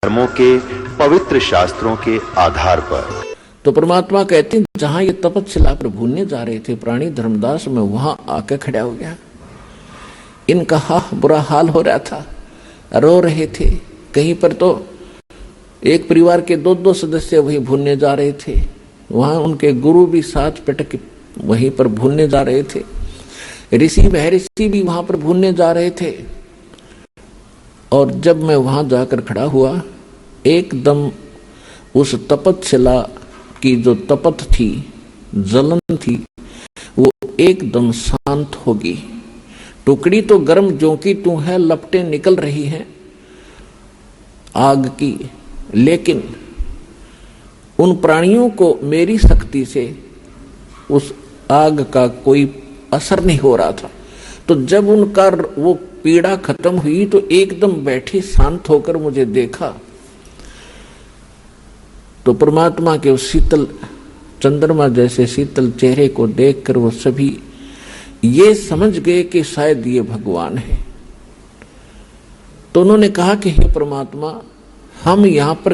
धर्मों के पवित्र शास्त्रों के आधार पर। तो परमात्मा कहते हैं जहां ये तपस्या पर भूलने जा रहे थे प्राणी धर्मदास, में वहां आके खड़ा हो गया। इनका बुरा हाल हो रहा था, रो रहे थे। कहीं पर तो एक परिवार के दो सदस्य वही भूलने जा रहे थे, वहां उनके गुरु भी साथ पटक वहीं पर भूलने जा रहे थे। ऋषि महर्षि भी वहां पर भूलने जा रहे थे। और जब मैं वहां जाकर खड़ा हुआ, एकदम उस तपस्या की जो तपत थी, जलन थी, वो एकदम शांत होगी। टुकड़ी तो गर्म ज्यों की त्यों है, लपटें निकल रही हैं आग की, लेकिन उन प्राणियों को मेरी शक्ति से उस आग का कोई असर नहीं हो रहा था। तो जब उनका वो पीड़ा खत्म हुई तो एकदम बैठे शांत होकर मुझे देखा। तो परमात्मा के उस शीतल चंद्रमा जैसे शीतल चेहरे को देखकर वो सभी ये समझ गए कि शायद ये भगवान है। तो उन्होंने कहा कि हे परमात्मा, हम यहां पर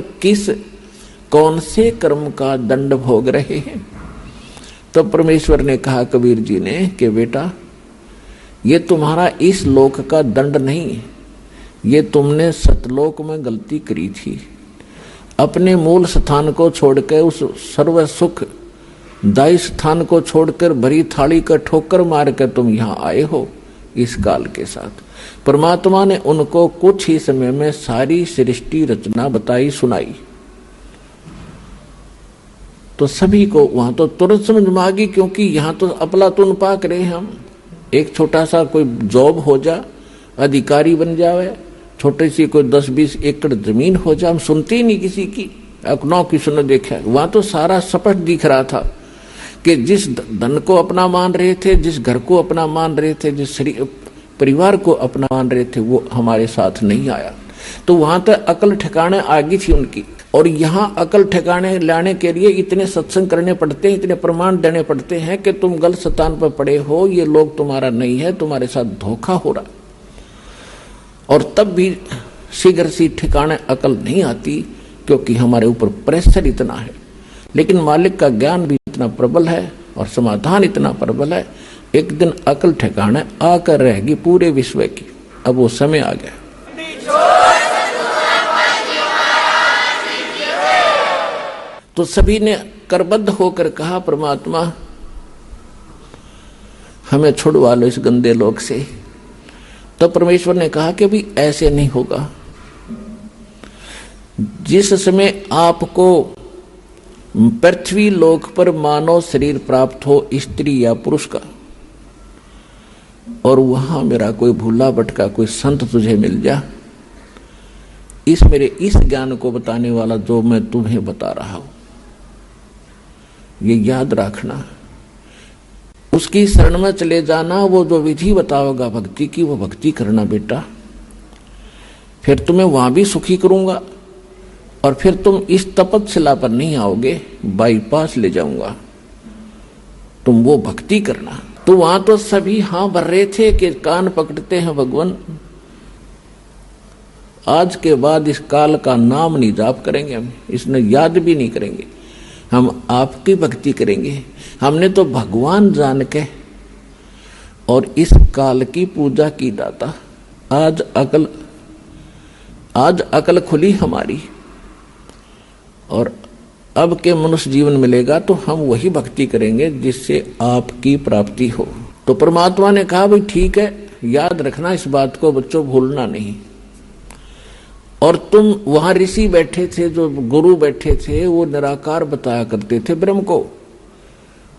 कौन से कर्म का दंड भोग रहे हैं? तो परमेश्वर ने कहा कबीर जी ने कि बेटा, ये तुम्हारा इस लोक का दंड नहीं, ये तुमने सतलोक में गलती करी थी। अपने मूल स्थान को छोड़कर, उस सर्व सुख दायी स्थान को छोड़कर भरी थाली का ठोकर मारकर तुम यहां आए हो इस काल के साथ। परमात्मा ने उनको कुछ ही समय में सारी सृष्टि रचना बताई सुनाई। तो सभी को वहां तो तुरंत समझ में आ गई, क्योंकि यहां तो अफलातून पाक रहे हम। एक छोटा सा कोई जॉब हो जा, अधिकारी बन जावे, छोटी सी कोई 10-20 एकड़ जमीन हो जा, हम सुनते ही नहीं किसी की, अकनौ किसी ने देखा। वहां तो सारा स्पष्ट दिख रहा था कि जिस धन को अपना मान रहे थे, जिस घर को अपना मान रहे थे, जिस परिवार को अपना मान रहे थे, वो हमारे साथ नहीं आया। तो वहां तक अकल ठिकाने आ गई थी उनकी। और यहाँ अकल ठिकाने लाने के लिए इतने सत्संग करने पड़ते हैं, इतने प्रमाण देने पड़ते हैं कि तुम गलत स्थान पर पड़े हो, ये लोग तुम्हारा नहीं है, तुम्हारे साथ धोखा हो रहा। और तब भी शीघ्र सी ठिकाने अकल नहीं आती, क्योंकि हमारे ऊपर प्रेशर इतना है। लेकिन मालिक का ज्ञान भी इतना प्रबल है और समाधान इतना प्रबल है, एक दिन अकल ठिकाने आकर रहेगी पूरे विश्व की। अब वो समय आ गया। तो सभी ने करबद्ध होकर कहा, परमात्मा हमें छुड़वा लो इस गंदे लोक से। तो परमेश्वर ने कहा कि भी ऐसे नहीं होगा। जिस समय आपको पृथ्वी लोक पर मानव शरीर प्राप्त हो, स्त्री या पुरुष का, और वहां मेरा कोई भूला भटका कोई संत तुझे मिल जा, इस मेरे इस ज्ञान को बताने वाला जो मैं तुम्हें बता रहा हूं, ये याद रखना। उसकी शरण में चले जाना, वो जो विधि बताओगा भक्ति की, वो भक्ति करना बेटा। फिर तुम्हें वहां भी सुखी करूंगा, और फिर तुम इस तपस्या पर नहीं आओगे, बाईपास ले जाऊंगा, तुम वो भक्ति करना। तो वहां तो सभी हां भर रहे थे कि कान पकड़ते हैं भगवान, आज के बाद इस काल का नाम नहीं जाप करेंगे, हम इसने याद भी नहीं करेंगे, हम आपकी भक्ति करेंगे। हमने तो भगवान जान के और इस काल की पूजा की दाता। आज अकल खुली हमारी, और अब के मनुष्य जीवन मिलेगा तो हम वही भक्ति करेंगे जिससे आपकी प्राप्ति हो। तो परमात्मा ने कहा भाई ठीक है, याद रखना इस बात को बच्चों, भूलना नहीं। और तुम वहां ऋषि बैठे थे, जो गुरु बैठे थे, वो निराकार बताया करते थे ब्रह्म को।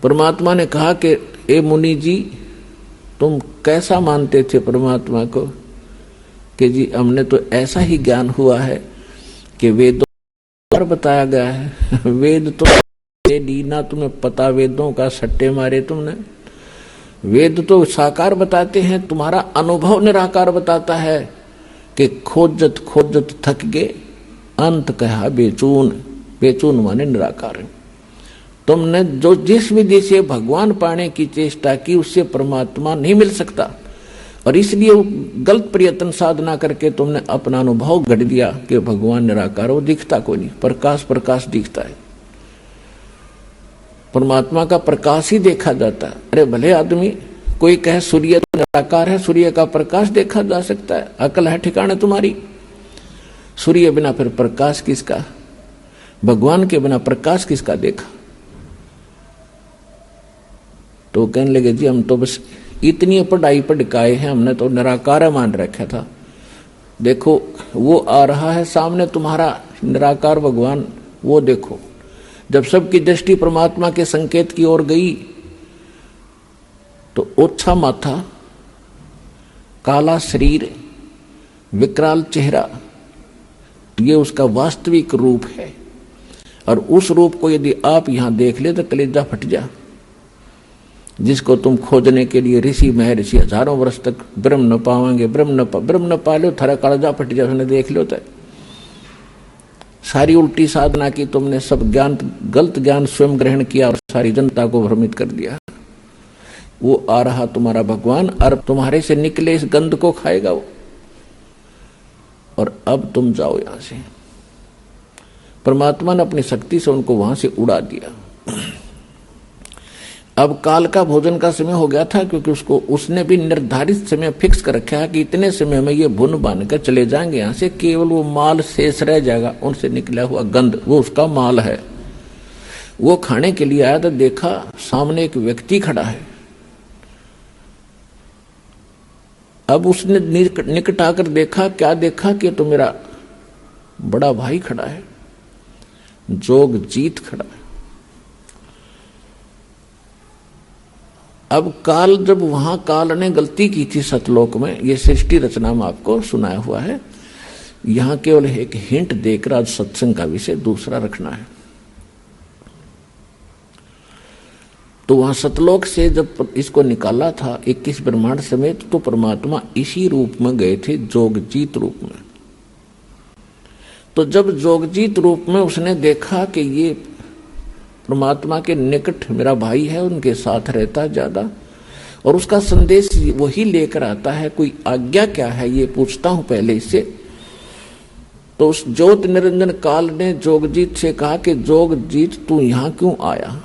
परमात्मा ने कहा कि ए मुनि जी, तुम कैसा मानते थे परमात्मा को? कि जी हमने तो ऐसा ही ज्ञान हुआ है कि वेदों पर बताया गया है। वेद तो ना तुम्हें पता, वेदों का सट्टे मारे तुमने। वेद तो साकार बताते हैं, तुम्हारा अनुभव निराकार बताता है कि खोजत खोजत थक गए, अंत कहा बेचून। बेचून माने निराकार। तुमने जो जिस विधि से भगवान पाने की चेष्टा की, उससे परमात्मा नहीं मिल सकता। और इसलिए गलत प्रयत्न साधना करके तुमने अपना अनुभव घड़ दिया कि भगवान निराकार, वो दिखता कोई नहीं, प्रकाश प्रकाश दिखता है, परमात्मा का प्रकाश ही देखा जाता है। अरे भले आदमी कोई कहे सूर्य तो निराकार है, सूर्य का प्रकाश देखा जा सकता है, अकल है ठिकाने तुम्हारी? सूर्य बिना फिर प्रकाश किसका, भगवान के बिना प्रकाश किसका देखा? तो कहने लगे जी हम तो बस इतनी पढ़ाई पढ़काए हैं, हमने तो निराकार मान रखा था। देखो वो आ रहा है सामने तुम्हारा निराकार भगवान, वो देखो। जब सबकी दृष्टि परमात्मा के संकेत की ओर गई तो ओछा माथा, काला शरीर, विकराल चेहरा, ये उसका वास्तविक रूप है। और उस रूप को यदि आप यहां देख ले तो कलेजा फट जा। जिसको तुम खोजने के लिए ऋषि महर्षि हजारों वर्ष तक ब्रह्म न पावांगे, ब्रह्म न पा लो, थारा कलेजा फट जा, उसने देख लो। तो सारी उल्टी साधना की तुमने, सब ज्ञान गलत ज्ञान स्वयं ग्रहण किया और सारी जनता को भ्रमित कर दिया। वो आ रहा तुम्हारा भगवान और तुम्हारे से निकले इस गंध को खाएगा वो। और अब तुम जाओ यहां से। परमात्मा ने अपनी शक्ति से उनको वहां से उड़ा दिया। अब काल का भोजन का समय हो गया था, क्योंकि उसने भी निर्धारित समय फिक्स कर रखा है कि इतने समय में ये भुन बांध कर चले जाएंगे यहां से, केवल वो माल शेष रह जाएगा, उनसे निकला हुआ गंध, वो उसका माल है। वो खाने के लिए आया तो देखा सामने एक व्यक्ति खड़ा है। अब उसने निकट आकर देखा, क्या देखा कि तो मेरा बड़ा भाई खड़ा है, जोगजीत खड़ा है। अब काल, जब वहां काल ने गलती की थी सतलोक में, ये सृष्टि रचना में आपको सुनाया हुआ है, यहां केवल एक हिंट देकर आज सत्संग का विषय दूसरा रखना है। तो वहां सतलोक से जब इसको निकाला था 21 ब्रह्मांड समेत, तो परमात्मा इसी रूप में गए थे, जोगजीत रूप में। तो जब जोगजीत रूप में उसने देखा कि ये परमात्मा के निकट मेरा भाई है, उनके साथ रहता ज्यादा, और उसका संदेश वही लेकर आता है, कोई आज्ञा क्या है ये पूछता हूं पहले इससे। तो उस ज्योत निरंजन काल ने जोगजीत से कहा कि जोगजीत तू यहां क्यों आया?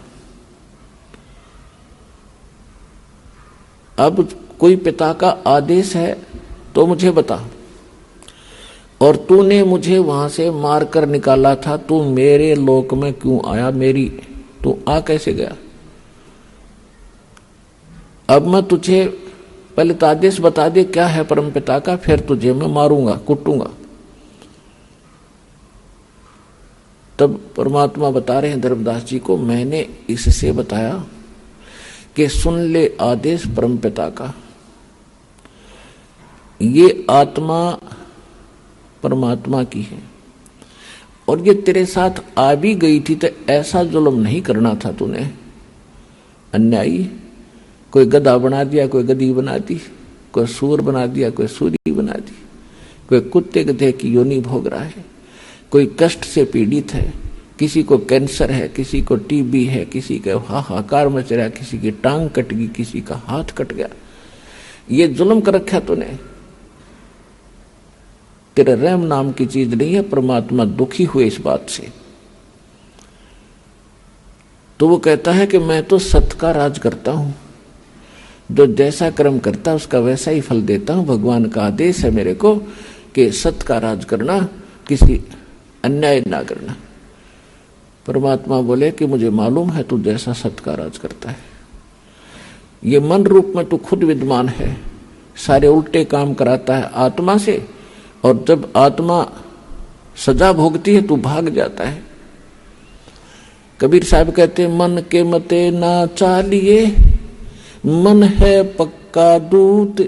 अब कोई पिता का आदेश है तो मुझे बता, और तूने मुझे वहां से मार कर निकाला था, तू मेरे लोक में क्यों आया? मेरी तू आ कैसे गया? अब मैं तुझे पहले तो आदेश बता दे क्या है परम पिता का, फिर तुझे मैं मारूंगा, कुटूंगा। तब परमात्मा बता रहे हैं धर्मदास जी को, मैंने इससे बताया कि सुन ले आदेश परम पिता का। ये आत्मा परमात्मा की है और ये तेरे साथ आ भी गई थी, तो ऐसा जुल्म नहीं करना था तूने। अन्यायी, कोई गधा बना दिया, कोई गधी बना दी, कोई सूर बना दिया, कोई सूरी बना दी, कोई कुत्ते गधे की योनि भोग रहा है, कोई कष्ट से पीड़ित है, किसी को कैंसर है, किसी को टीबी है, किसी का हाहाकार मच रहा है, किसी की टांग कट गई, किसी का हाथ कट गया। ये जुल्म कर रखा तूने। तेरे रहम नाम की चीज नहीं है। परमात्मा दुखी हुए इस बात से। तो वो कहता है कि मैं तो सत्य का राज करता हूं, जो जैसा कर्म करता है उसका वैसा ही फल देता हूं। भगवान का आदेश है मेरे को कि सत्य का राज करना, किसी अन्याय ना करना। परमात्मा बोले कि मुझे मालूम है तू जैसा सत्य का राज करता है, ये मन रूप में तू खुद विद्वान है, सारे उल्टे काम कराता है आत्मा से, और जब आत्मा सजा भोगती है तू भाग जाता है। कबीर साहब कहते मन के मते ना चालिए, मन है पक्का दूत,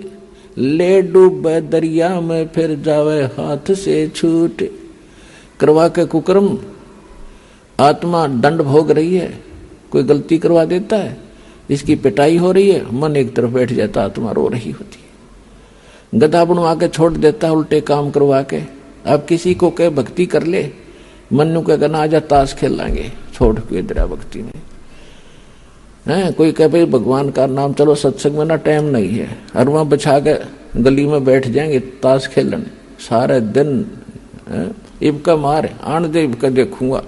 ले डूबे दरिया में फिर जावे हाथ से छूट। करवा के कुकर्म आत्मा दंड भोग रही है, कोई गलती करवा देता है, इसकी पिटाई हो रही है, मन एक तरफ बैठ जाता, आत्मा रो रही होती है। गधा बनवा के छोड़ देता है उल्टे काम करवा के। अब किसी को कहे भक्ति कर ले, मनु कहेगा ना आजा ताश खेल लाएंगे, छोड़ के दरिया भक्ति में है। कोई कहे भाई भगवान का नाम, चलो सत्संग में ना टाइम नहीं है, और वहां बिछा के गली में बैठ जाएंगे ताश खेलने सारे दिन, इबका मारे आन दे इबका देखूंगा,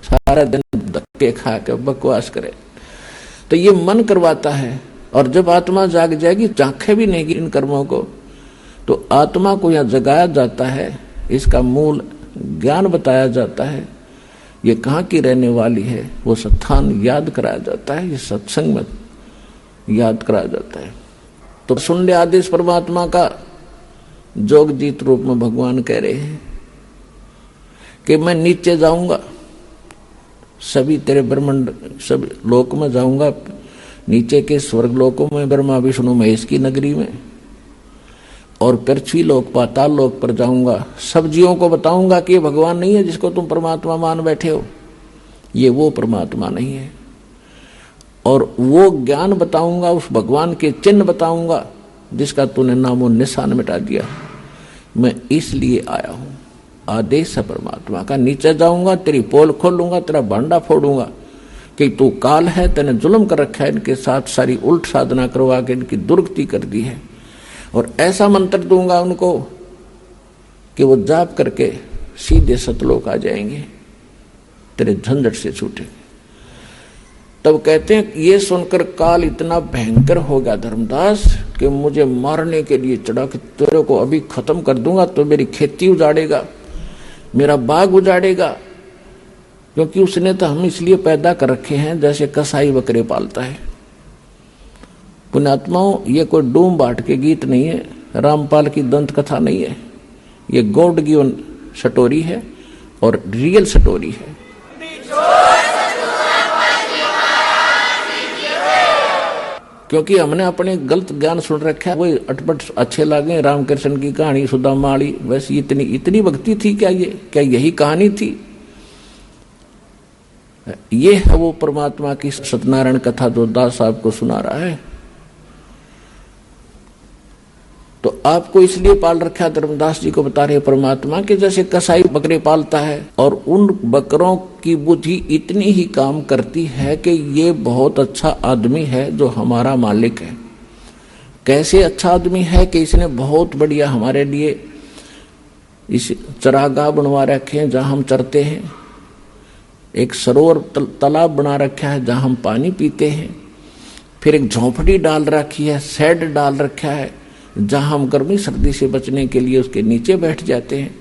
सारा दिन धक्के खा के बकवास करे। तो ये मन करवाता है। और जब आत्मा जाग जाएगी, झांखे भी नहीं इन कर्मों को, तो आत्मा को यहाँ जगाया जाता है, इसका मूल ज्ञान बताया जाता है, ये कहाँ की रहने वाली है, वो स्थान याद कराया जाता है, ये सत्संग में याद कराया जाता है। तो सुन ले आदेश परमात्मा का, जोगजीत रूप में भगवान कह रहे हैं कि मैं नीचे जाऊंगा, सभी तेरे ब्रह्मांड सब लोक में जाऊंगा, नीचे के स्वर्ग लोकों में, ब्रह्मा विष्णु महेश की नगरी में, और पृथ्वी लोक पाताल लोक पर जाऊंगा। सब जीवों को बताऊंगा कि ये भगवान नहीं है जिसको तुम परमात्मा मान बैठे हो, ये वो परमात्मा नहीं है। और वो ज्ञान बताऊंगा, उस भगवान के चिन्ह बताऊंगा जिसका तूने नामो निशान मिटा दिया। मैं इसलिए आया हूं, आदेश है परमात्मा का। नीचे जाऊंगा, तेरी पोल खोलूंगा, तेरा भांडा फोड़ूंगा कि तू काल है, तेने जुल्म कर रखा है, इनके साथ सारी उल्ट साधना करवा के इनकी दुर्गति कर दी है। और ऐसा मंत्र दूंगा उनको कि वो जाप करके सीधे सतलोक आ जाएंगे, तेरे झंझट से छूटे। तब कहते हैं ये सुनकर काल इतना भयंकर हो गया धर्मदास कि मुझे मारने के लिए चढ़ा कि तेरे को अभी खत्म कर दूंगा, तो मेरी खेती उजाड़ेगा, मेरा बाग उजाड़ेगा। क्योंकि उसने तो हम इसलिए पैदा कर रखे हैं जैसे कसाई बकरे पालता है। पुण्यात्माओं, ये कोई डूम बाट के गीत नहीं है, रामपाल की दंत कथा नहीं है, ये गॉड गिवन स्टोरी है और रियल स्टोरी है। क्योंकि हमने अपने गलत ज्ञान सुन रखा है, वही अटपट अच्छे लगे। रामकृष्ण की कहानी, सुदामा वाली, वैसे इतनी भक्ति थी क्या? ये क्या यही कहानी थी? ये है वो परमात्मा की सत्यनारायण कथा जो दास साहब को सुना रहा है। तो आपको इसलिए पाल रखा, धर्मदास जी को बता रहे परमात्मा कि जैसे कसाई बकरे पालता है और उन बकरों की बुद्धि इतनी ही काम करती है कि ये बहुत अच्छा आदमी है जो हमारा मालिक है। कैसे अच्छा आदमी है कि इसने बहुत बढ़िया हमारे लिए इस चरागाह बनवा रखे हैं जहां हम चरते हैं, एक सरोवर तालाब बना रखा है जहां हम पानी पीते हैं, फिर एक झोंपड़ी डाल रखी है, शेड डाल रखा है जहां हम गर्मी सर्दी से बचने के लिए उसके नीचे बैठ जाते हैं।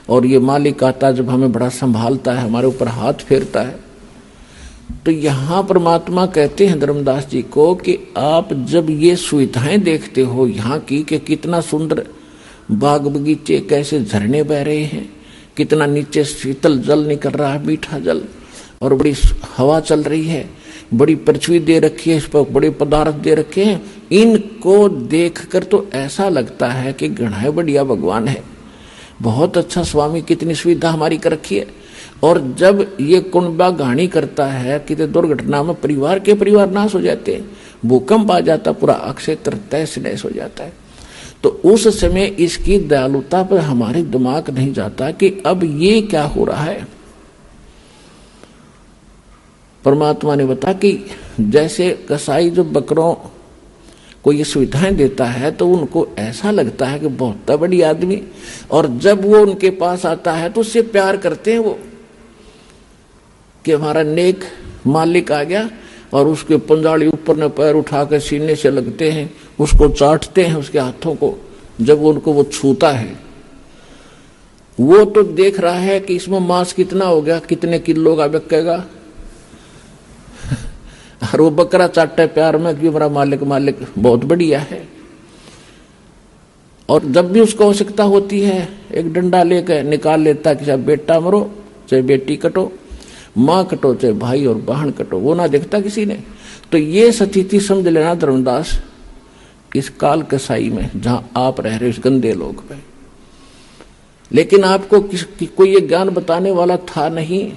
और ये मालिक आता जब हमें बड़ा संभालता है, हमारे ऊपर हाथ फेरता है। तो यहां परमात्मा कहते हैं धर्मदास जी को कि आप जब ये सुविधाएं देखते हो यहाँ की कि कितना सुंदर बाग बगीचे, कैसे झरने बह रहे हैं, कितना नीचे शीतल जल निकल रहा है, मीठा जल, और बड़ी हवा चल रही है, बड़ी पृथ्वी दे रखी है, इस पर बड़े पदार्थ दे रखे हैं, इनको देखकर तो ऐसा लगता है कि गढ़ाई बढ़िया भगवान है, बहुत अच्छा स्वामी, कितनी सुविधा हमारी कर रखी है। और जब ये कुंबा घाणी करता है कि दुर्घटना में परिवार के परिवार नाश हो जाते हैं, भूकंप आ जाता, पूरा क्षेत्र तहस नहस हो जाता है, तो उस समय इसकी दयालुता पर हमारे दिमाग नहीं जाता कि अब ये क्या हो रहा है। परमात्मा ने बताया कि जैसे कसाई जो बकरों को ये सुविधाएं देता है तो उनको ऐसा लगता है कि बहुत बड़ी आदमी, और जब वो उनके पास आता है तो उससे प्यार करते हैं वो कि हमारा नेक मालिक आ गया, और उसके पंजाली ऊपर न पैर उठा कर सीने से लगते हैं, उसको चाटते हैं उसके हाथों को। जब उनको वो छूता है, वो तो देख रहा है कि इसमें मांस कितना हो गया, कितने किलो का बिकेगा, और वो बकरा चाटता है प्यार में कि मेरा मालिक बहुत बढ़िया है। और जब भी उसको आवश्यकता होती है, एक डंडा लेकर निकाल लेता कि चाहे बेटा मरो चाहे बेटी कटो, माँ कटो चाहे भाई और बहन कटो, वो ना देखता किसी ने। तो ये स्थिति समझ लेना धर्मदास, इस काल कसाई में जहां आप रह रहे हो, इस गंदे लोग पे। लेकिन आपको कोई ये ज्ञान बताने वाला था नहीं,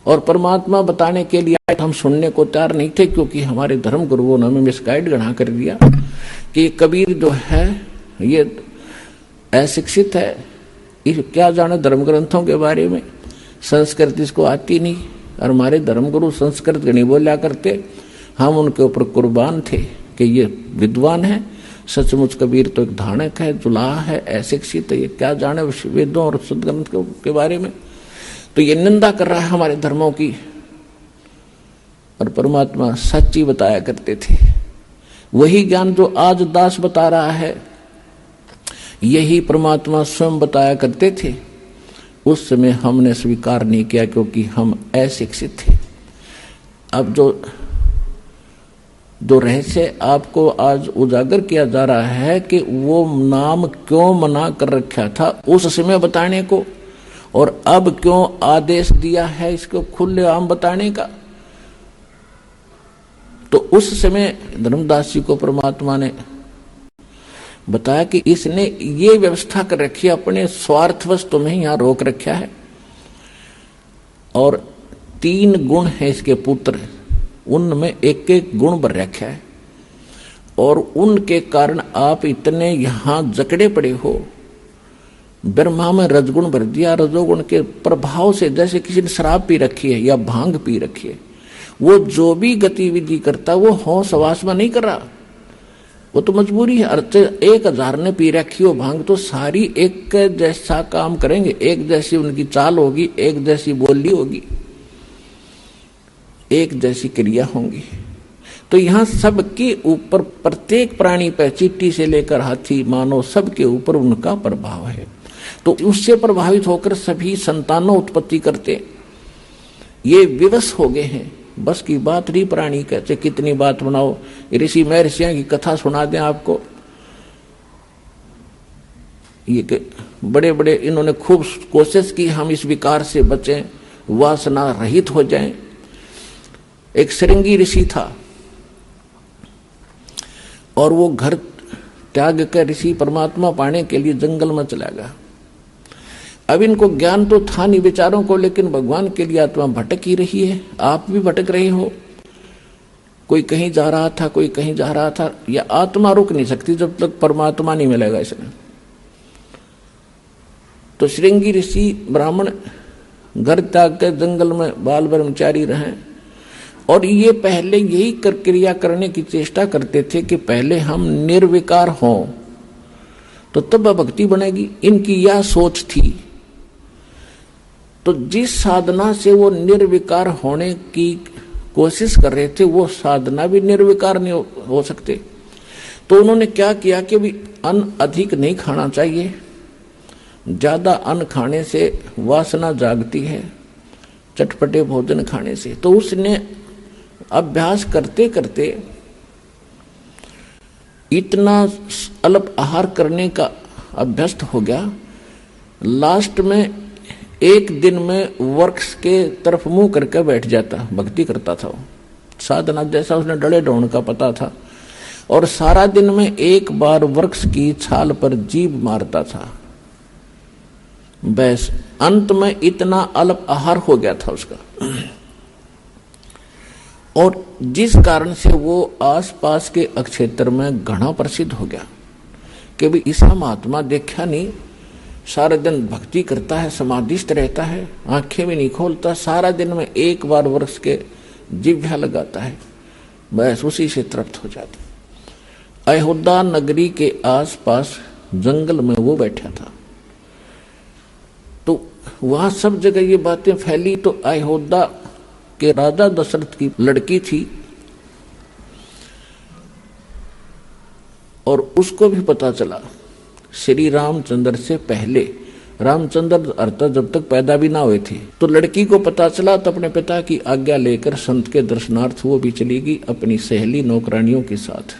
और परमात्मा बताने के लिए हम सुनने को तैयार नहीं थे, क्योंकि हमारे धर्म गुरुओं ने हमें मिसगाइड गढ़ा कर दिया कि कबीर जो है ये अशिक्षित है, क्या जाने धर्म ग्रंथों के बारे में, संस्कृत इसको आती नहीं, और हमारे धर्मगुरु संस्कृत नहीं बोला करते। हम उनके ऊपर कुर्बान थे कि ये विद्वान है, सचमुच कबीर तो एक धानक है, जुलाहा है, अशिक्षित है, ये क्या जाने वेदों और सदग्रंथ के बारे में। तो ये निंदा कर रहा है हमारे धर्मों की। और परमात्मा सच्ची बताया करते थे। वही ज्ञान जो आज दास बता रहा है, यही परमात्मा स्वयं बताया करते थे। उस समय हमने स्वीकार नहीं किया क्योंकि हम अशिक्षित थे। अब जो रहस्य आपको आज उजागर किया जा रहा है कि वो नाम क्यों मना कर रखा था उस समय बताने को, और अब क्यों आदेश दिया है इसको खुलेआम बताने का। तो उस समय धर्मदास जी को परमात्मा ने बताया कि इसने ये व्यवस्था कर रखी है, अपने स्वार्थवश तुम्हें यहां रोक रखा है। और 3 गुण है इसके पुत्र, उनमें एक एक गुण भर रखा है, और उनके कारण आप इतने यहां जकड़े पड़े हो। ब्रह्मा में रजगुण भर दिया, रजोगुण के प्रभाव से, जैसे किसी ने शराब पी रखी है या भांग पी रखी है, वो जो भी गतिविधि करता वो होश हवास में नहीं कर रहा, वो तो मजबूरी है। 1000 ने पी रखी हो भांग तो सारी एक जैसा काम करेंगे, एक जैसी उनकी चाल होगी, एक जैसी बोली होगी, एक जैसी क्रिया होंगी। तो यहां सबके ऊपर, प्रत्येक प्राणी पे, चींटी से लेकर हाथी मानव, सबके ऊपर उनका प्रभाव है। तो उससे प्रभावित होकर सभी संतानों उत्पत्ति करते, ये विवश हो गए हैं। बस की बात नहीं, प्राणी कहते कितनी बात बनाओ, ऋषि महर्षियों की कथा सुना दें आपको। ये बड़े बड़े इन्होंने खूब कोशिश की हम इस विकार से बचें, वासना रहित हो जाएं। एक श्रृंगी ऋषि था और वो घर त्याग कर ऋषि परमात्मा पाने के लिए जंगल में चला गया। अब इनको ज्ञान तो था नहीं विचारों को, लेकिन भगवान के लिए आत्मा भटक ही रही है। आप भी भटक रहे हो, कोई कहीं जा रहा था, कोई कहीं जा रहा था। यह आत्मा रुक नहीं सकती जब तक परमात्मा नहीं मिलेगा इसमें। तो श्रृंगी ऋषि ब्राह्मण घर त्याग कर जंगल में बाल ब्रह्मचारी रहे, और ये पहले यही क्रिया करने की चेष्टा करते थे कि पहले हम निर्विकार हों तो तब भक्ति बनेगी। इनकी यह सोच थी। तो जिस साधना से वो निर्विकार होने की कोशिश कर रहे थे, वो साधना भी निर्विकार नहीं हो सकते। तो उन्होंने क्या किया कि भी अन्न अधिक नहीं खाना चाहिए, ज्यादा अन्न खाने से वासना जागती है, चटपटे भोजन खाने से। तो उसने अभ्यास करते करते इतना अल्प आहार करने का अभ्यस्त हो गया, लास्ट में एक दिन में वृक्ष के तरफ मुंह करके बैठ जाता, भक्ति करता था। वो साधना जैसा उसने डले ढोण का पता था, और सारा दिन में एक बार वृक्ष की छाल पर जीभ मारता था। बस अंत में इतना अल्प आहार हो गया था उसका, और जिस कारण से वो आसपास के क्षेत्र में घना प्रसिद्ध हो गया कि भी ऐसा महात्मा देखा नहीं, सारे दिन भक्ति करता है, समाधिस्थ रहता है, आंखें भी नहीं खोलता, सारा दिन में एक बार वृक्ष के जिह्वा लगाता है, बस उसी से तृप्त हो जाता। अयोध्या नगरी के आसपास जंगल में वो बैठा था। तो वहां सब जगह ये बातें फैली। तो अयोध्या के राजा दशरथ की लड़की थी, और उसको भी पता चला श्री रामचंद्र से पहले, रामचंद्र अर्थात जब तक पैदा भी ना हुए थे। तो लड़की को पता चला, तो अपने पिता की आज्ञा लेकर संत के दर्शनार्थ वो भी चली गई अपनी सहेली नौकरानियों के साथ।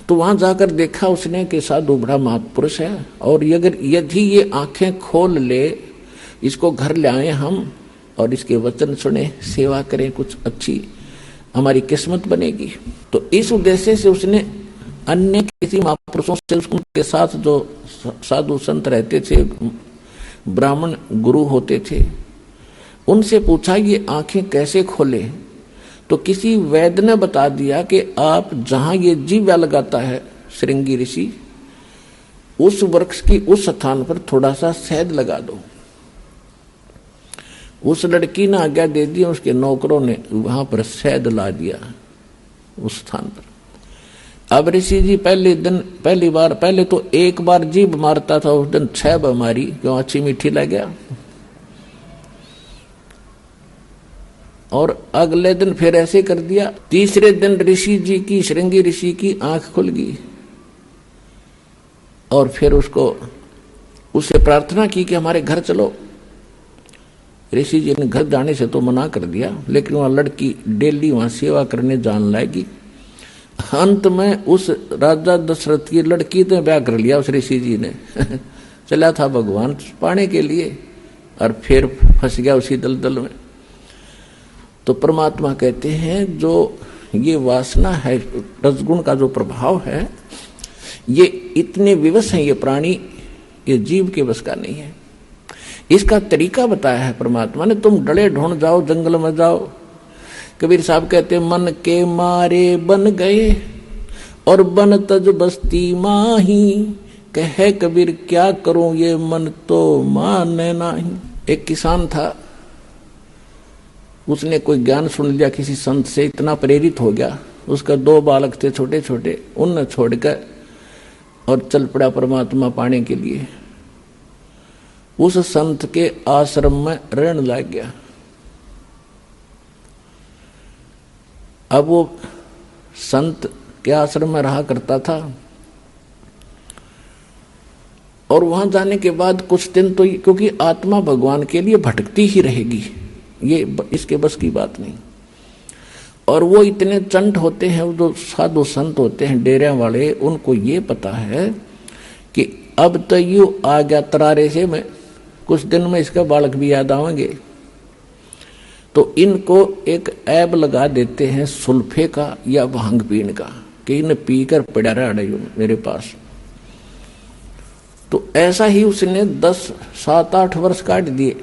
तो वहां जाकर देखा उसने कि साधु बड़ा महापुरुष है, और यदि ये आंखें खोल ले, इसको घर ले आए हम और इसके वचन सुने, सेवा करें, कुछ अच्छी हमारी किस्मत बनेगी। तो इस उद्देश्य से उसने अन्य किसी महापुरुषों से, उनके साथ जो साधु संत रहते थे, ब्राह्मण गुरु होते थे, उनसे पूछा ये आंखें कैसे खोले। तो किसी वैद्य ने बता दिया कि आप जहां ये जीवा लगाता है श्रृंगी ऋषि, उस वृक्ष की उस स्थान पर थोड़ा सा शहद लगा दो। उस लड़की ने आज्ञा दे दी, उसके नौकरों ने वहां पर शहद ला दिया उस स्थान पर। अब ऋषि जी पहले तो एक बार जीभ मारता था, उस दिन 6 बार मारी, क्यों अच्छी मीठी लग गया। और अगले दिन फिर ऐसे कर दिया। तीसरे दिन ऋषि जी की, श्रृंगी ऋषि की आंख खुल गई और फिर उससे प्रार्थना की कि हमारे घर चलो। ऋषि जी ने घर जाने से तो मना कर दिया, लेकिन वह लड़की डेली वहां सेवा करने जान लाएगी। अंत में उस राजा दशरथ की लड़की ने ब्याह कर लिया उस ऋषि जी ने। चला था भगवान पाने के लिए और फिर फंस गया उसी दलदल में। तो परमात्मा कहते हैं जो ये वासना है, रजगुण का जो प्रभाव है, ये इतने विवश हैं ये प्राणी, ये जीव के बस का नहीं है। इसका तरीका बताया है परमात्मा ने। तुम डले ढूंढ जाओ, जंगल में जाओ। कबीर साहब कहते मन के मारे बन गए और बन तज बस्ती माही, कहे कबीर क्या करूं ये मन तो माने नहीं। एक किसान था, उसने कोई ज्ञान सुन लिया किसी संत से, इतना प्रेरित हो गया, उसका 2 बालक थे छोटे छोटे, उन छोड़कर और चल पड़ा परमात्मा पाने के लिए। उस संत के आश्रम में रहने लग गया। अब वो संत के आश्रम में रहा करता था और वहां जाने के बाद कुछ दिन तो, क्योंकि आत्मा भगवान के लिए भटकती ही रहेगी, ये इसके बस की बात नहीं। और वो इतने चंट होते हैं, जो साधु संत होते हैं डेरे वाले, उनको ये पता है कि अब तो यू आ गया तरारे से, मैं कुछ दिन में इसका बालक भी याद आवेंगे। तो इनको एक ऐब लगा देते हैं सुल्फे का या भांग पीने का, कि इन्हें पीकर पड़ा रहा मेरे पास। तो ऐसा ही उसने 7-8 वर्ष काट दिए।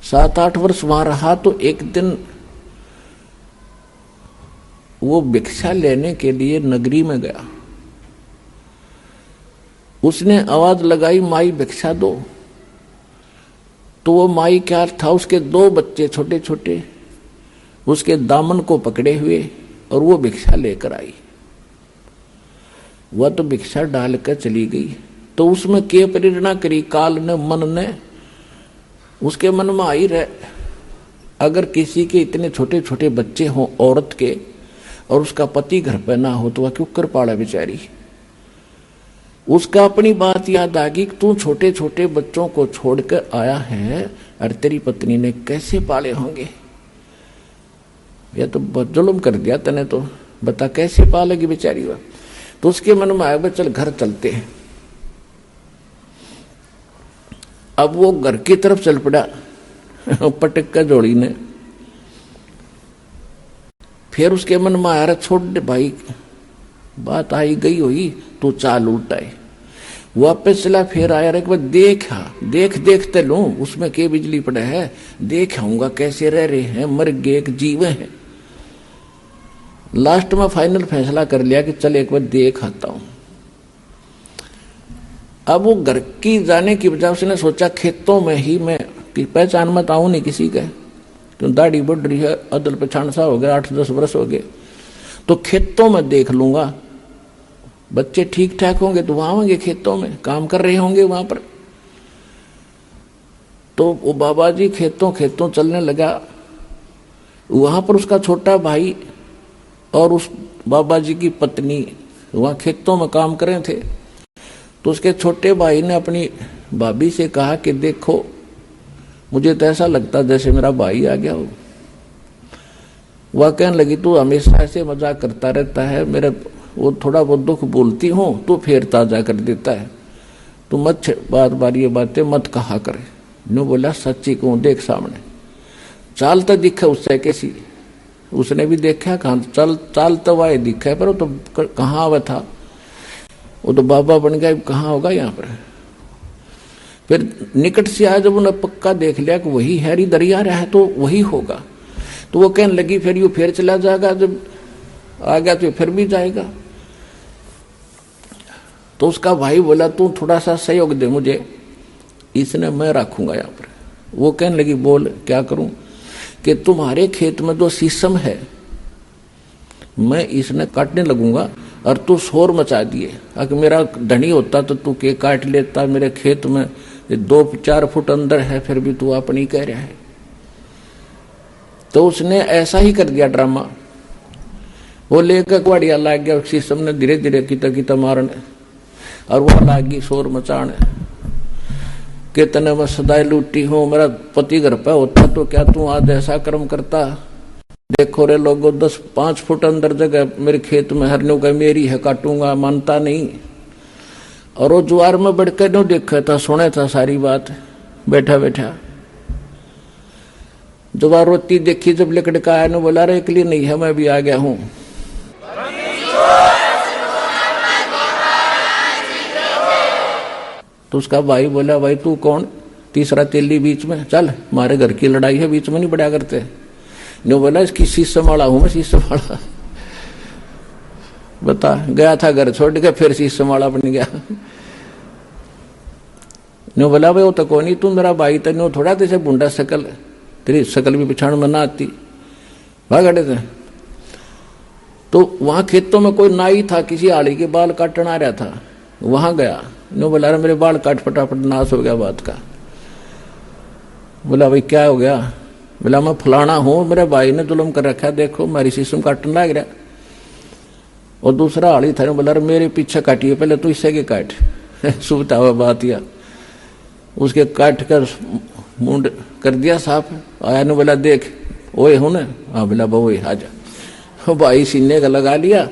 7-8 वर्ष वहां रहा। तो एक दिन वो भिक्षा लेने के लिए नगरी में गया। उसने आवाज लगाई, माई भिक्षा दो। तो वो माई क्या था, उसके 2 बच्चे छोटे छोटे उसके दामन को पकड़े हुए और वो भिक्षा लेकर आई। वह तो भिक्षा डालकर चली गई। तो उसमें क्या प्रेरणा करी काल ने, मन ने, उसके मन में आई रहे, अगर किसी के इतने छोटे छोटे बच्चे हों औरत के और उसका पति घर पर ना हो तो वह क्यों कर पाड़ा बेचारी। उसका अपनी बात याद आ गई कि तू छोटे छोटे बच्चों को छोड़कर आया है और तेरी पत्नी ने कैसे पाले होंगे। यह तो बहुत जुल्म कर दिया तने, तो बता कैसे पालेगी बेचारी वह। तो उसके मन में आया चल घर चलते हैं। अब वो घर की तरफ चल पड़ा पटक का जोड़ी ने। फिर उसके मन में आया छोड़ दे भाई, बात आई गई हुई, तो चाल उल्टाए। वापस चला, फिर आया एक बार देखते लूं उसमें के बिजली पड़े है, देख आऊंगा कैसे रह रहे हैं, मर गए एक जीव है। लास्ट में फाइनल फैसला कर लिया कि चल एक बार देख आता हूं। अब वो घर की जाने की बजाय उसने सोचा खेतों में ही मैं कि पहचान मत आऊं नहीं किसी का, क्यों दाढ़ी बढ़ रही है, अदल पछाण सा हो गया, 8-10 वर्ष हो गए, तो खेतों में देख लूंगा। बच्चे ठीक ठाक होंगे तो वहां होंगे, खेतों में काम कर रहे होंगे वहां पर। तो वो बाबा जी खेतों चलने लगा। वहां पर उसका छोटा भाई और उस बाबा जी की पत्नी वहां खेतों में काम कर रहे थे। तो उसके छोटे भाई ने अपनी भाभी से कहा कि देखो मुझे तो ऐसा लगता जैसे मेरा भाई आ गया हो। वह कहने लगी तू हमेशा ऐसे मजाक करता रहता है, मेरे वो थोड़ा बहुत दुख बोलती हूं तो फिर ताजा कर देता है, तू मत बार बार ये बातें मत कहा करे। नो बोला सच्ची कहूं देख सामने चाल तो दिखा उससे कैसी, उसने भी देखा कहा चाल तो वाए दिखा है, पर वो तो कहाँ आवा था, वो तो बाबा बन गया, कहाँ होगा यहाँ पर। फिर निकट से आया, जब उन्हें पक्का देख लिया कि वही हैरी दरिया रहा है तो वही होगा, तो वो कहने लगी फिर यू फिर चला जाएगा, जब आ गया तो फिर भी जाएगा। तो उसका भाई बोला तू थोड़ा सा सहयोग दे मुझे, इसने मैं रखूंगा यहाँ पर। वो कहने लगी बोल क्या करूं, कि तुम्हारे खेत में जो शीशम है मैं इसने काटने लगूंगा और तू शोर मचा दिए। अगर मेरा धनी होता तो तू के काट लेता, मेरे खेत में 2-4 फुट अंदर है, फिर भी तू अपनी कह रहा है। तो उसने ऐसा ही कर दिया ड्रामा। वो लेकर कुआड़िया लाग गया, शीशम ने धीरे धीरे किता मारने, और वो लागी शोर मचाने कि तने मैं सदाई लूटी हूं, मेरा पति घर पे होता तो क्या तू आज ऐसा कर्म करता। देखो रे लोगों, 10-5 फुट अंदर जगह मेरे खेत में हरने का मेरी है, काटूंगा, मानता नहीं। और वो जुआर में बैठ कर नो देखा था, सुने था सारी बात बैठा बैठा। जब रोटी देखी, जब लिकड़ का आया, बोला रे एकली नहीं है, मैं भी आ गया हूं। तो उसका भाई बोला, भाई तू कौन? तीसरा तेली बीच में, चल हमारे घर की लड़ाई है, बीच में नहीं बढ़ा करते। नो बोला, इसकी शीशमाला हूं मैं, शीशमाला। बता, गया था घर छोड़ के, फिर शीशमाला बन गया। नो बोला, भाई वो तो कौन ही, तू मेरा भाई तो नो थोड़ा जैसे बुंडा शकल, तेरी शकल भी पिछाड़ में ना आती, भाग हटे थे। तो वहां खेतों में कोई नाई था, किसी आड़ी के बाल काटना आ रहा था, वहां गया। नो बोला, रहा मेरे बाल काट, फटाफट नाश हो गया बात का। बोला, भाई क्या हो गया? बोला, मैं फलाना हूं, मेरे भाई ने जुल्म कर रखा, देखो मेरी शीशम काटने लग रहा। और दूसरा आड़ी था, बोला, मेरे पीछे काटिए, पहले तू इससे के काट। सुबह हुआ बात या उसके काट कर मुंड कर दिया साफ। आया ने बोला, देख ओए हो ना? हाँ बोला, वो आजा। भाई सीने का लगा लिया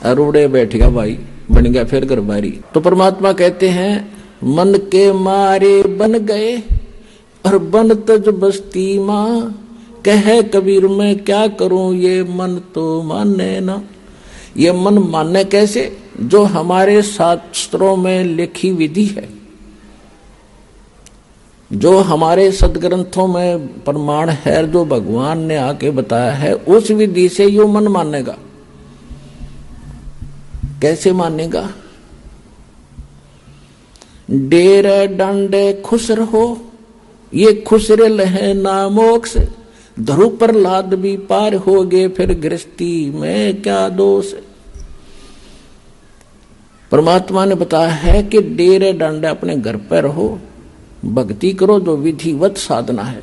और उड़े बैठ गया, भाई बन गया फिर गरबारी। तो परमात्मा कहते हैं, मन के मारे बन गए और बन तज बस्ती मां, कहे कबीर मैं क्या करूं, ये मन तो माने ना। ये मन माने कैसे? जो हमारे शास्त्रों में लिखी विधि है, जो हमारे सदग्रंथों में प्रमाण है, जो भगवान ने आके बताया है, उस विधि से यो मन मानेगा। कैसे मानेगा? डेरे डांडे खुश रहो, ये खुश रहे ना मोक्ष, धरु पर लाद भी पार हो गए, फिर गृहस्थी में क्या दोष। परमात्मा ने बताया है कि डेरे डांडे अपने घर पर रहो, भक्ति करो, जो विधिवत साधना है।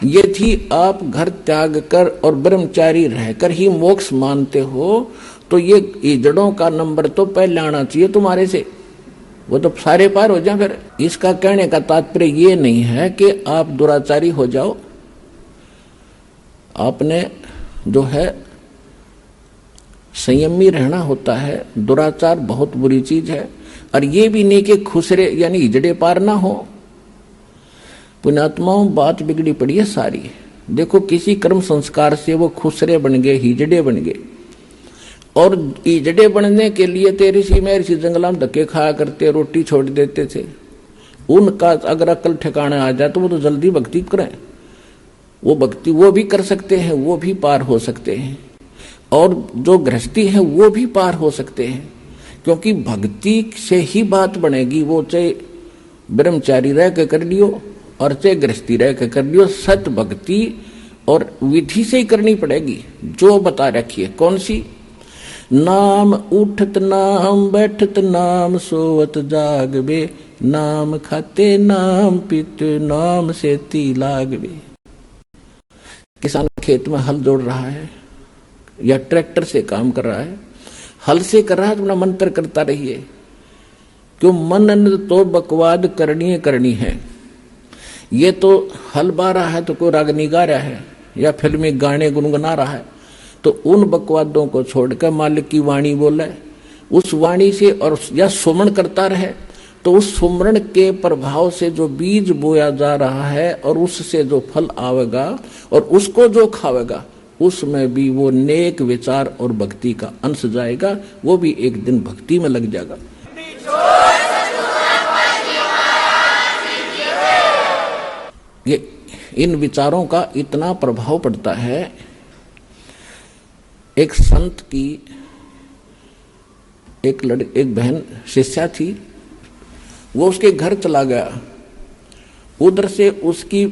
यदि आप घर त्याग कर और ब्रह्मचारी रहकर ही मोक्ष मानते हो, तो ये ईजड़ों का नंबर तो पहले आना चाहिए तुम्हारे से, वो तो सारे पार हो जाए। फिर इसका कहने का तात्पर्य ये नहीं है कि आप दुराचारी हो जाओ। आपने जो है संयमी रहना होता है। दुराचार बहुत बुरी चीज है। और ये भी नहीं कि खुसरे यानी हिजड़े पार ना हो। पुण्यात्माओं, बात बिगड़ी पड़ी है सारी। देखो, किसी कर्म संस्कार से वो खुसरे बन गए, हिजड़े बन गए, और हिजड़े बनने के लिए तेरे ऋषि में ऋषि जंगला में धक्के खाया करते, रोटी छोड़ देते थे। उनका अगर अकल ठिकाने आ जाए तो वो तो जल्दी भक्ति करें। वो भक्ति वो भी कर सकते हैं, वो भी पार हो सकते हैं, और जो गृहस्थी है वो भी पार हो सकते हैं, क्योंकि भक्ति से ही बात बनेगी। वो चाहे ब्रह्मचारी रह के कर लियो और चाहे गृहस्थी रह के कर लियो, सत भक्ति और विधि से ही करनी पड़ेगी, जो बता रखी है। कौन सी? नाम उठत नाम बैठत नाम सोवत जागबे, नाम खाते नाम पीते नाम सेती लागबे। किसान खेत में हल जोड़ रहा है या ट्रैक्टर से काम कर रहा है, हल से कर रहा है तो अपना मंत्र करता रहिए, क्यों? मन तो बकवाद करनी है। ये तो हल बा रहा है तो कोई रागनी गा रहा है या फिल्मी गाने गुनगुना रहा है, तो उन बकवादों को छोड़कर मालिक की वाणी बोले, उस वाणी से और या सुमरण करता रहे, तो उस सुमरण के प्रभाव से जो बीज बोया जा रहा है और उससे जो फल आवेगा और उसको जो खावेगा, उसमें भी वो नेक विचार और भक्ति का अंश जाएगा। वो भी एक दिन भक्ति में लग जाएगा। ये इन विचारों का इतना प्रभाव पड़ता है। एक संत की एक बहन शिष्या थी, वो उसके घर चला गया। उधर से उसकी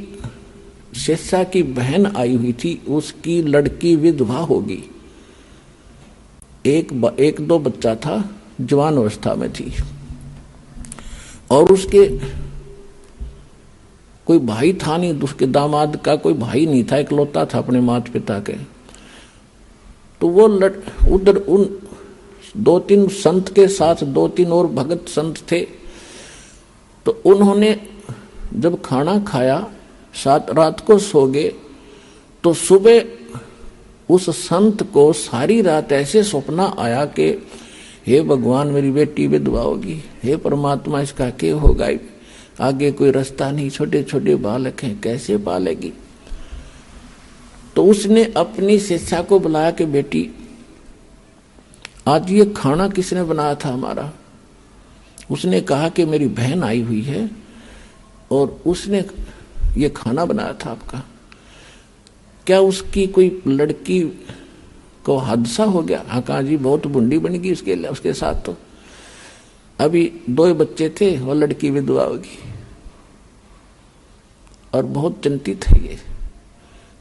शिष्या की बहन आई हुई थी, उसकी लड़की विधवा होगी। एक दो बच्चा था, जवान अवस्था में थी, और उसके कोई भाई था नहीं, उसके दामाद का कोई भाई नहीं था, इकलौता था अपने माता पिता के। तो वो उधर उन 2-3 संत के साथ 2-3 और भगत संत थे। तो उन्होंने जब खाना खाया, रात को सो गए, तो सुबह उस संत को सारी रात ऐसे सपना आया कि हे भगवान, मेरी बेटी विधवा होगी, हे परमात्मा, इसका क्या होगा, आगे कोई रास्ता नहीं, छोटे छोटे बालक हैं, कैसे पालेगी। तो उसने अपनी शिष्या को बुलाया कि बेटी, आज ये खाना किसने बनाया था हमारा। उसने कहा कि मेरी बहन आई हुई है और उसने ये खाना बनाया था आपका। क्या उसकी कोई लड़की को हादसा हो गया। हाँ, कहा जी बहुत बुंडी बन गई उसके साथ। तो अभी 2 बच्चे थे और लड़की विधवा होगी और बहुत चिंतित है ये।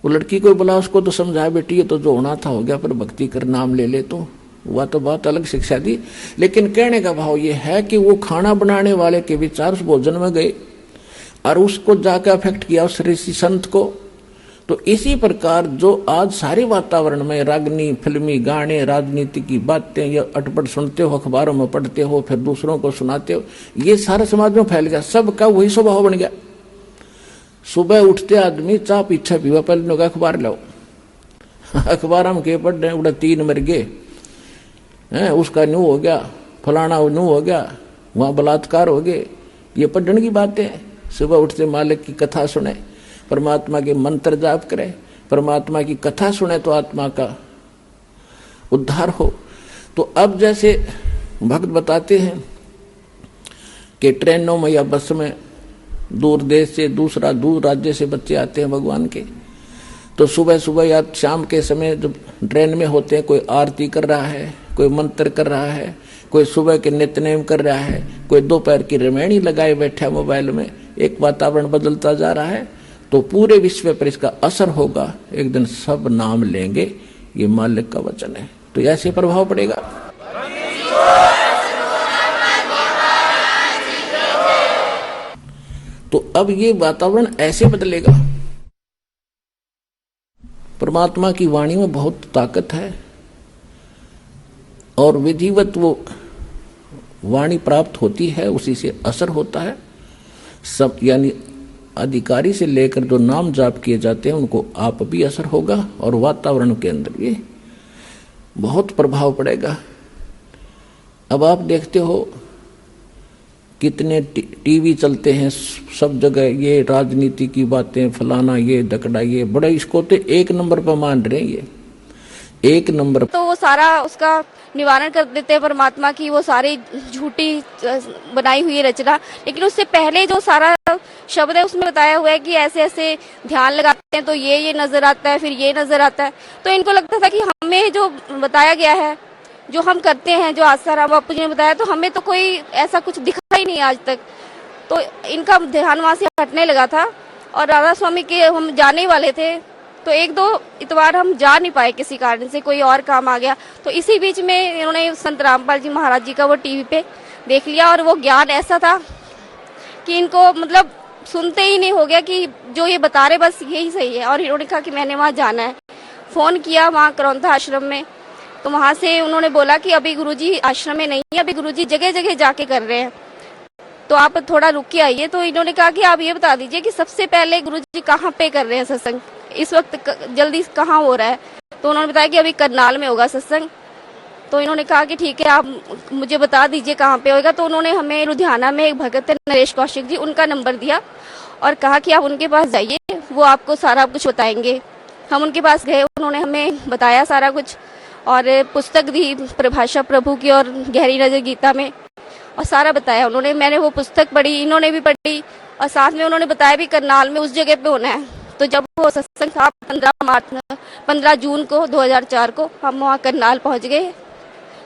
वो लड़की को बुला, उसको तो समझाया बेटी ये तो जो होना था हो गया, पर भक्ति कर नाम ले ले, तो वह तो बहुत अलग शिक्षा दी। लेकिन कहने का भाव ये है कि वो खाना बनाने वाले के विचार उस भोजन में गए और उसको जाकर अफेक्ट किया उस ऋषि संत को। तो इसी प्रकार जो आज सारे वातावरण में रागनी फिल्मी गाने, राजनीति की बातें या अटपट सुनते हो, अखबारों में पढ़ते हो, फिर दूसरों को सुनाते हो, ये सारे समाज में फैल गया। सबका वही स्वभाव बन गया। सुबह उठते आदमी चाह पीछे पीवा, पहले लोग अखबार लो, अखबार हम के पढ़ रहे, उड़ा 3 मर गए हैं, उसका न्यू हो गया, फलाना न्यू हो गया, वहां बलात्कार हो गए। ये पढ़ने की बातें। सुबह उठते मालिक की कथा सुने, परमात्मा के मंत्र जाप करे, परमात्मा की कथा सुने तो आत्मा का उद्धार हो। तो अब जैसे भक्त बताते हैं कि ट्रेनों में या बस में दूर देश से, दूर राज्य से बच्चे आते हैं भगवान के, तो सुबह सुबह या शाम के समय जब ट्रेन में होते हैं, कोई आरती कर रहा है, कोई मंत्र कर रहा है, कोई सुबह के नित्यनेम कर रहा है, कोई दोपहर की रामायण ही लगाए बैठा मोबाइल में। एक वातावरण बदलता जा रहा है। तो पूरे विश्व पर इसका असर होगा। एक दिन सब नाम लेंगे, ये मालिक का वचन है। तो ऐसे प्रभाव पड़ेगा। तो अब ये वातावरण ऐसे बदलेगा। परमात्मा की वाणी में बहुत ताकत है और विधिवत वो वाणी प्राप्त होती है, उसी से असर होता है। सब यानी अधिकारी से लेकर जो नाम जाप किए जाते हैं उनको आप भी असर होगा और वातावरण के अंदर भी बहुत प्रभाव पड़ेगा। अब आप देखते हो कितने टीवी चलते हैं, सब जगह ये राजनीति की बातें, फलाना ये डकड़ा ये बड़ा, इसको तो 1 नंबर पर मान रहे हैं, ये 1 नंबर। तो वो सारा उसका निवारण कर देते हैं परमात्मा की वो सारी झूठी बनाई हुई रचना। लेकिन उससे पहले जो सारा शब्द है उसमें बताया हुआ है कि ऐसे ऐसे ध्यान लगाते हैं तो ये नजर आता है, फिर ये नजर आता है। तो इनको लगता था कि हमें जो बताया गया है, जो हम करते हैं, जो आसाराम बापू जी ने बताया, तो हमें तो कोई ऐसा कुछ दिखा ही नहीं आज तक। तो इनका ध्यान वहां से हटने लगा था और राधा स्वामी के हम जाने वाले थे। तो 1-2 इतवार हम जा नहीं पाए, किसी कारण से कोई और काम आ गया। तो इसी बीच में इन्होंने संत रामपाल जी महाराज जी का वो टीवी पे देख लिया और वो ज्ञान ऐसा था कि इनको मतलब सुनते ही नहीं हो गया कि जो ये बता रहे बस यही सही है। और इन्होंने कहा कि मैंने वहाँ जाना है। फोन किया वहाँ करौंधा आश्रम में, तो वहां से उन्होंने बोला कि अभी गुरुजी आश्रम में नहीं है, अभी गुरुजी जगह जगह जाके कर रहे हैं, तो आप थोड़ा रुक के आइए। तो इन्होंने कहा कि आप ये बता दीजिए कि सबसे पहले गुरुजी कहाँ पे कर रहे हैं सत्संग, इस वक्त जल्दी कहाँ हो रहा है। तो उन्होंने बताया कि अभी करनाल में होगा सत्संग। तो इन्होंने कहा कि ठीक है, आप मुझे बता दीजिए कहाँ पे होगा। तो उन्होंने हमें लुधियाना में एक भगत है नरेश कौशिक जी, उनका नंबर दिया और कहा कि आप उनके पास जाइए, वो आपको सारा कुछ बताएंगे। हम उनके पास गए, उन्होंने हमें बताया सारा कुछ और पुस्तक दी प्रभाषा प्रभु की और गहरी नजर गीता में, और सारा बताया उन्होंने। मैंने वो पुस्तक पढ़ी, इन्होंने भी पढ़ी, और साथ में उन्होंने बताया भी करनाल में उस जगह पे होना है। तो जब वो सत्संग था 15 जून को 2004 को हम वहाँ करनाल पहुँच गए।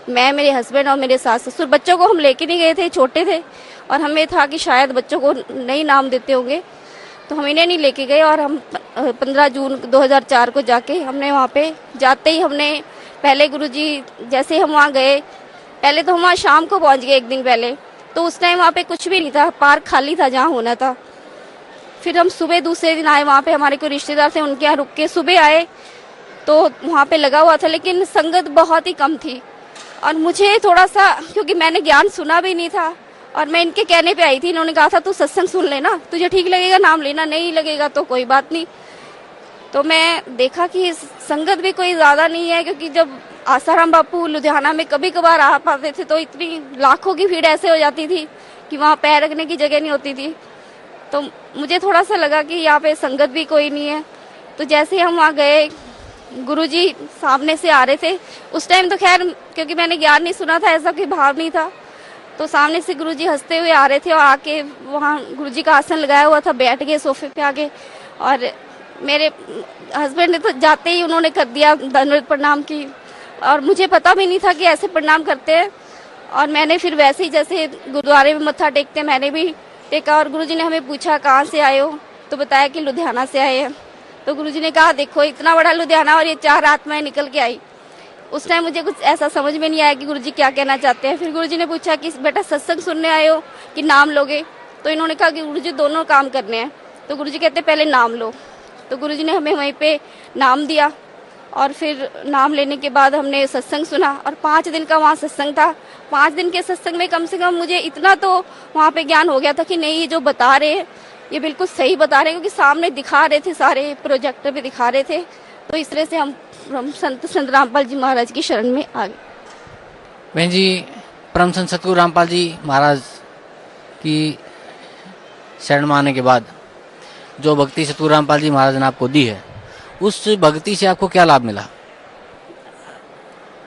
मैं, मेरे हस्बैंड और मेरे सास ससुर। बच्चों को हम लेके नहीं गए थे, छोटे थे, और हमें था कि शायद बच्चों को नहीं नाम देते होंगे, तो हम इन्हें नहीं लेके गए। और हम 15 जून 2004 को जाके हमने वहाँ पे जाते ही हमने पहले गुरुजी जैसे हम वहाँ गए, पहले तो हम वहाँ शाम को पहुँच गए एक दिन पहले, तो उस टाइम वहाँ पे कुछ भी नहीं था, पार्क खाली था जहाँ होना था। फिर हम सुबह दूसरे दिन आए, वहाँ पे हमारे कोई रिश्तेदार थे, उनके यहाँ रुक के सुबह आए तो वहाँ पे लगा हुआ था, लेकिन संगत बहुत ही कम थी। और मुझे थोड़ा सा, क्योंकि मैंने ज्ञान सुना भी नहीं था और मैं इनके कहने पे आई थी, इन्होंने कहा था तू सत्संग सुन लेना, तुझे ठीक लगेगा नाम लेना, नहीं लगेगा तो कोई बात नहीं। तो मैं देखा कि संगत भी कोई ज़्यादा नहीं है, क्योंकि जब आसाराम बापू लुधियाना में कभी कभार आ पाते थे तो इतनी लाखों की भीड़ ऐसे हो जाती थी कि वहाँ पैर रखने की जगह नहीं होती थी। तो मुझे थोड़ा सा लगा कि यहाँ पे संगत भी कोई नहीं है। तो जैसे हम वहाँ गए, गुरुजी सामने से आ रहे थे, उस टाइम तो खैर क्योंकि मैंने ज्ञान नहीं सुना था, ऐसा कोई भाव नहीं था, तो सामने से गुरुजी हंसते हुए आ रहे थे और आके वहाँ गुरुजी का आसन लगाया हुआ था, बैठ गए सोफे पे आके। और मेरे हस्बैंड ने तो जाते ही उन्होंने कर दिया दंडवत प्रणाम की, और मुझे पता भी नहीं था कि ऐसे प्रणाम करते हैं। और मैंने फिर वैसे ही जैसे गुरुद्वारे में मत्था टेकते मैंने भी टेका, और गुरुजी ने हमें पूछा कहाँ से आए हो, तो बताया कि लुधियाना से आए हैं। तो गुरुजी ने कहा देखो इतना बड़ा लुधियाना और ये 4 आत्माएं निकल के आई। उस टाइम मुझे कुछ ऐसा समझ में नहीं आया कि गुरुजी क्या कहना चाहते हैं। फिर गुरुजी ने पूछा कि बेटा सत्संग सुनने आए हो कि नाम लोगे, तो इन्होंने कहा कि गुरुजी दोनों काम करने हैं। तो गुरुजी कहते पहले नाम लो। तो गुरुजी ने हमें वहीं पे नाम दिया, और फिर नाम लेने के बाद हमने सत्संग सुना, और 5 दिन का वहाँ सत्संग था। 5 दिन के सत्संग में कम से कम मुझे इतना तो वहाँ पे ज्ञान हो गया था कि नहीं, ये जो बता रहे हैं ये बिल्कुल सही बता रहे हैं, क्योंकि सामने दिखा रहे थे, सारे प्रोजेक्टर पे दिखा रहे थे। तो इस तरह से हम संत रामपाल जी महाराज की शरण में आ गए। बहन जी, परम संत सतगुरु रामपाल जी महाराज की शरण में आने के बाद जो भक्ति सतगुरु रामपाल जी महाराज ने आपको दी है, उस भक्ति से आपको क्या लाभ मिला?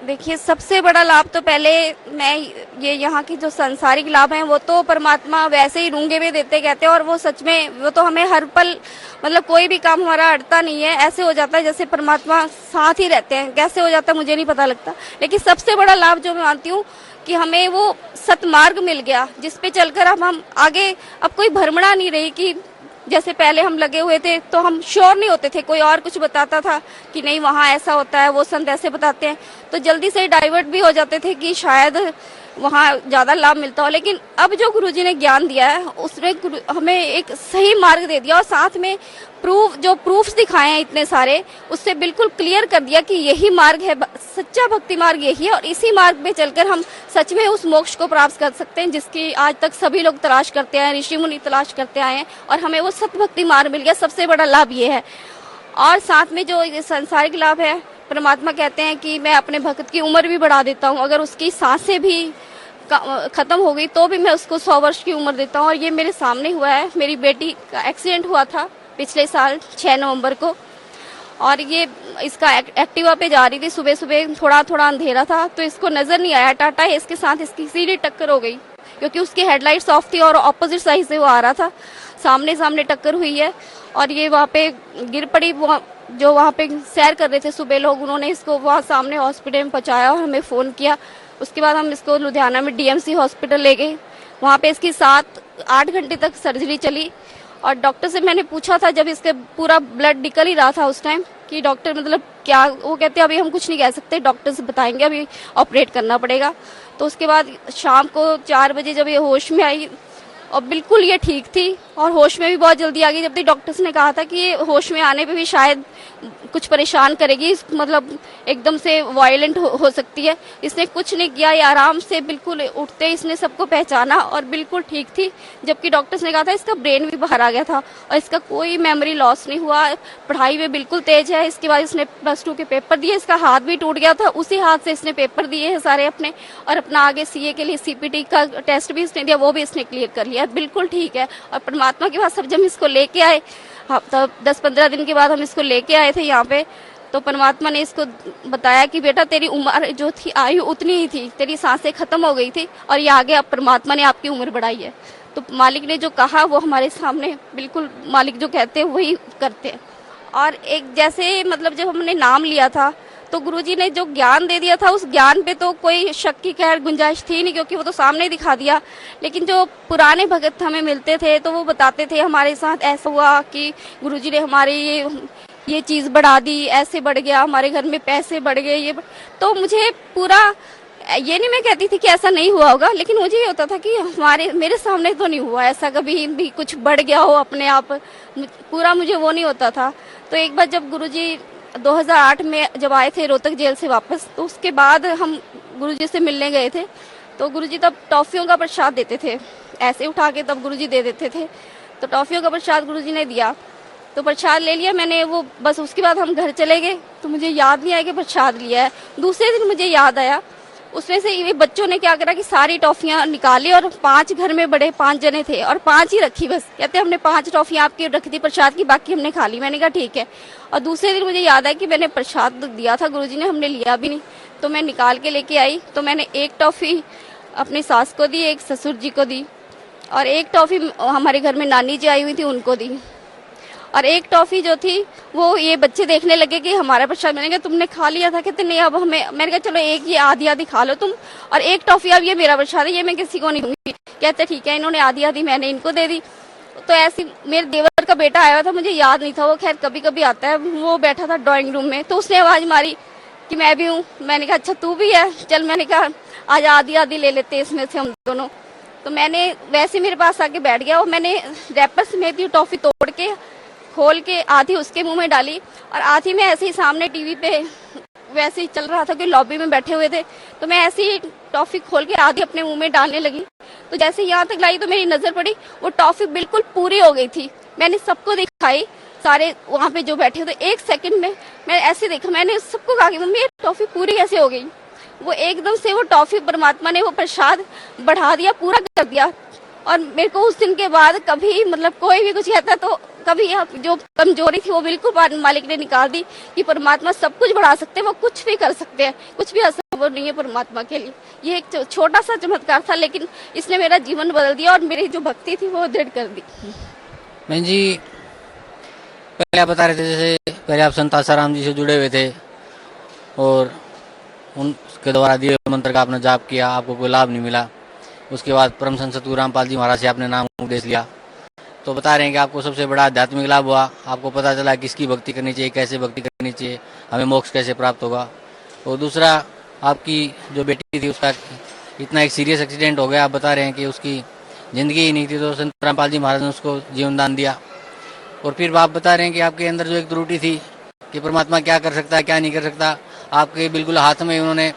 देखिए, सबसे बड़ा लाभ तो पहले मैं ये यहाँ की जो सांसारिक लाभ हैं वो तो परमात्मा वैसे ही रूंगे में देते कहते हैं, और वो सच में वो तो हमें हर पल मतलब कोई भी काम हमारा अड़ता नहीं है, ऐसे हो जाता है जैसे परमात्मा साथ ही रहते हैं। कैसे हो जाता है मुझे नहीं पता लगता, लेकिन सबसे बड़ा लाभ जो मैं मानती हूँ कि हमें वो सतमार्ग मिल गया, जिसपे चलकर अब हम आगे, अब कोई भ्रमणा नहीं रही कि जैसे पहले हम लगे हुए थे तो हम श्योर नहीं होते थे, कोई और कुछ बताता था कि नहीं वहाँ ऐसा होता है, वो संत ऐसे बताते हैं, तो जल्दी से डाइवर्ट भी हो जाते थे कि शायद वहाँ ज्यादा लाभ मिलता हो। लेकिन अब जो गुरुजी ने ज्ञान दिया है उसने हमें एक सही मार्ग दे दिया, और साथ में प्रूफ्स दिखाए हैं इतने सारे, उससे बिल्कुल क्लियर कर दिया कि यही मार्ग है, सच्चा भक्ति मार्ग यही है, और इसी मार्ग में चलकर हम सच में उस मोक्ष को प्राप्त कर सकते हैं जिसकी आज तक सभी लोग तलाश करते आए, ऋषि मुनि तलाश करते आए हैं, और हमें वो सत भक्ति मार्ग मिल गया। सबसे बड़ा लाभ ये है। और साथ में जो सांसारिक लाभ है, परमात्मा कहते हैं कि मैं अपने भक्त की उम्र भी बढ़ा देता हूँ, अगर उसकी सांसें भी खत्म हो गई तो भी मैं उसको 100 वर्ष की उम्र देता हूँ। और ये मेरे सामने हुआ है। मेरी बेटी का एक्सीडेंट हुआ था पिछले साल 6 नवंबर को, और ये इसका एक्टिवा पे जा रही थी, सुबह सुबह थोड़ा थोड़ा अंधेरा था, तो इसको नजर नहीं आया, टाटा है इसके साथ इसकी सीधी टक्कर हो गई, क्योंकि उसकी हेडलाइट्स ऑफ थी और ऑपोजिट साइड से वो आ रहा था, सामने टक्कर हुई है, और ये वहाँ पे गिर पड़ी। जो वहाँ पे सैर कर रहे थे सुबह लोग, उन्होंने इसको वहाँ सामने हॉस्पिटल में पहुँचाया और हमें फोन किया। उसके बाद हम इसको लुधियाना में डीएमसी हॉस्पिटल ले गए, वहाँ पे इसकी 7-8 घंटे तक सर्जरी चली। और डॉक्टर से मैंने पूछा था, जब इसके पूरा ब्लड निकल ही रहा था उस टाइम, कि डॉक्टर मतलब क्या, वो कहते अभी हम कुछ नहीं कह सकते, डॉक्टर से बताएंगे, अभी ऑपरेट करना पड़ेगा। तो उसके बाद शाम को 4 बजे जब ये होश में आई, और बिल्कुल ये ठीक थी और होश में भी बहुत जल्दी आ गई, जब तक डॉक्टर्स ने कहा था कि ये होश में आने पे भी शायद कुछ परेशान करेगी, मतलब एकदम से वायलेंट हो सकती है। इसने कुछ नहीं किया, ये आराम से बिल्कुल उठते इसने सबको पहचाना और बिल्कुल ठीक थी, जबकि डॉक्टर्स ने कहा था इसका ब्रेन भी बाहर आ गया था, और इसका कोई मेमोरी लॉस नहीं हुआ, पढ़ाई में बिल्कुल तेज है। इसके बाद इसने +2 के पेपर दिए, इसका हाथ भी टूट गया था, उसी हाथ से इसने पेपर दिए हैं सारे अपने, और अपना आगे सीए के लिए सीपीटी का टेस्ट भी इसने दिया, वो भी इसने क्लियर कर लिया, बिल्कुल ठीक है। और परमात्मा के पास सब जब इसको लेके आए, तब 10-15 दिन के बाद हम इसको लेके आए थे यहाँ पे, तो परमात्मा ने इसको बताया कि बेटा तेरी उम्र जो थी, आयु उतनी ही थी, तेरी सांसें खत्म हो गई थी, और ये आगे अब परमात्मा ने आपकी उम्र बढ़ाई है। तो मालिक ने जो कहा वो हमारे सामने बिल्कुल मालिक जो कहते हैं वही करते हैं। और एक जैसे मतलब जब हमने नाम लिया था तो गुरुजी ने जो ज्ञान दे दिया था, उस ज्ञान पे तो कोई शक की खैर गुंजाइश थी नहीं, क्योंकि वो तो सामने दिखा दिया। लेकिन जो पुराने भगत हमें मिलते थे तो वो बताते थे हमारे साथ ऐसा हुआ कि गुरुजी ने हमारे ये ये चीज बढ़ा दी, ऐसे बढ़ गया, हमारे घर में पैसे बढ़ गए, तो मुझे पूरा, ये नहीं मैं कहती थी कि ऐसा नहीं हुआ होगा, लेकिन मुझे ये होता था कि मेरे सामने तो नहीं हुआ ऐसा, कभी भी कुछ बढ़ गया हो अपने आप, पूरा मुझे वो नहीं होता था। तो एक बार जब गुरुजी 2008 में जब आए थे रोहतक जेल से वापस, तो उसके बाद हम गुरुजी से मिलने गए थे। तो गुरुजी तब टॉफियों का प्रसाद देते थे, ऐसे उठा के तब गुरुजी दे देते थे। तो टॉफियों का प्रसाद गुरुजी ने दिया, तो प्रसाद ले लिया मैंने, वो बस उसके बाद हम घर चले गए। तो मुझे याद नहीं आया कि प्रसाद लिया है। दूसरे दिन मुझे याद आया, उसमें से ये बच्चों ने क्या करा कि सारी टॉफियां निकाली, और 5 घर में बड़े 5 जने थे और 5 ही रखी बस। कहते हमने 5 टॉफियां आपकी रखी थी प्रसाद की, बाकी हमने खा ली। मैंने कहा ठीक है। और दूसरे दिन मुझे याद आया कि मैंने प्रसाद दिया था गुरुजी ने, हमने लिया भी नहीं। तो मैं निकाल के लेके आई, तो मैंने एक टॉफी अपनी सास को दी, एक ससुर जी को दी, और एक टॉफी हमारे घर में नानी जी आई हुई थी उनको दी, और एक टॉफी जो थी वो ये बच्चे देखने लगे कि हमारा प्रसाद। मैंने कहा तुमने खा लिया था? कहते नहीं, अब हमें, मैंने कहा चलो एक ये आधी आधी खा लो तुम, और एक टॉफी अब ये मेरा प्रसाद है, ये मैं किसी को नहीं दूंगी। कहते ठीक है। इन्होंने आधी आधी मैंने इनको दे दी। तो ऐसी, मेरे देवर का बेटा आया था, मुझे याद नहीं था, वो खैर कभी कभी आता है, वो बैठा था ड्राइंग रूम में, तो उसने आवाज मारी कि मैं भी हूँ। मैंने कहा अच्छा तू भी है, चल। मैंने कहा आज आधी आधी ले लेते इसमें से हम दोनों। तो मैंने वैसे मेरे पास आके बैठ गया, और मैंने रैपर समेत ही टॉफी तोड़ के खोल के आधी उसके मुंह में डाली, और आधी में ऐसे ही सामने टीवी पे वैसे ही चल रहा था कि लॉबी में बैठे हुए थे, तो मैं ऐसे ही टॉफी खोल के आधी अपने मुंह में डालने लगी। तो जैसे यहाँ तक लाई तो मेरी नजर पड़ी, वो टॉफी बिल्कुल पूरी हो गई थी। मैंने सबको दिखाई, सारे वहां पे जो बैठे थे, 1 सेकंड में मैं ऐसे देखा, मैंने सबको कहा कि मम्मी ये टॉफी पूरी कैसे हो गई। वो एकदम से वो टॉफी परमात्मा ने वो प्रसाद बढ़ा दिया, पूरा कर दिया। और मेरे को उस दिन के बाद कभी, मतलब कोई भी कुछ कहता तो कभी जो कमजोरी थी वो बिल्कुल मालिक ने निकाल दी कि परमात्मा सब कुछ बढ़ा सकते हैं, वो कुछ भी कर सकते हैं, कुछ भी असंभव नहीं है परमात्मा के लिए। ये एक छोटा सा चमत्कार था, लेकिन इसने मेरा जीवन बदल दिया और मेरी जो भक्ति थी वो दृढ़ कर दी। बहन जी, पहले आप बता रहे थे जैसे पहले आप संत आसाराम जी से जुड़े हुए थे और उनके द्वारा दिए मंत्र का आपने जाप किया, आपको कोई लाभ नहीं मिला। उसके बाद परम संत सतगुरु रामपाल जी महाराज से आपने नाम उपदेश लिया, तो बता रहे हैं कि आपको सबसे बड़ा आध्यात्मिक लाभ हुआ। आपको पता चला किसकी भक्ति करनी चाहिए, कैसे भक्ति करनी चाहिए, हमें मोक्ष कैसे प्राप्त होगा। और दूसरा, आपकी जो बेटी थी उसका इतना एक सीरियस एक्सीडेंट हो गया, आप बता रहे हैं कि उसकी ज़िंदगी ही नहीं थी, तो संत रामपाल जी महाराज ने उसको जीवन दान दिया। और फिर आप बता रहे हैं कि आपके अंदर जो एक त्रुटि थी कि परमात्मा क्या कर सकता है क्या नहीं कर सकता, आपके बिल्कुल हाथ में उन्होंने,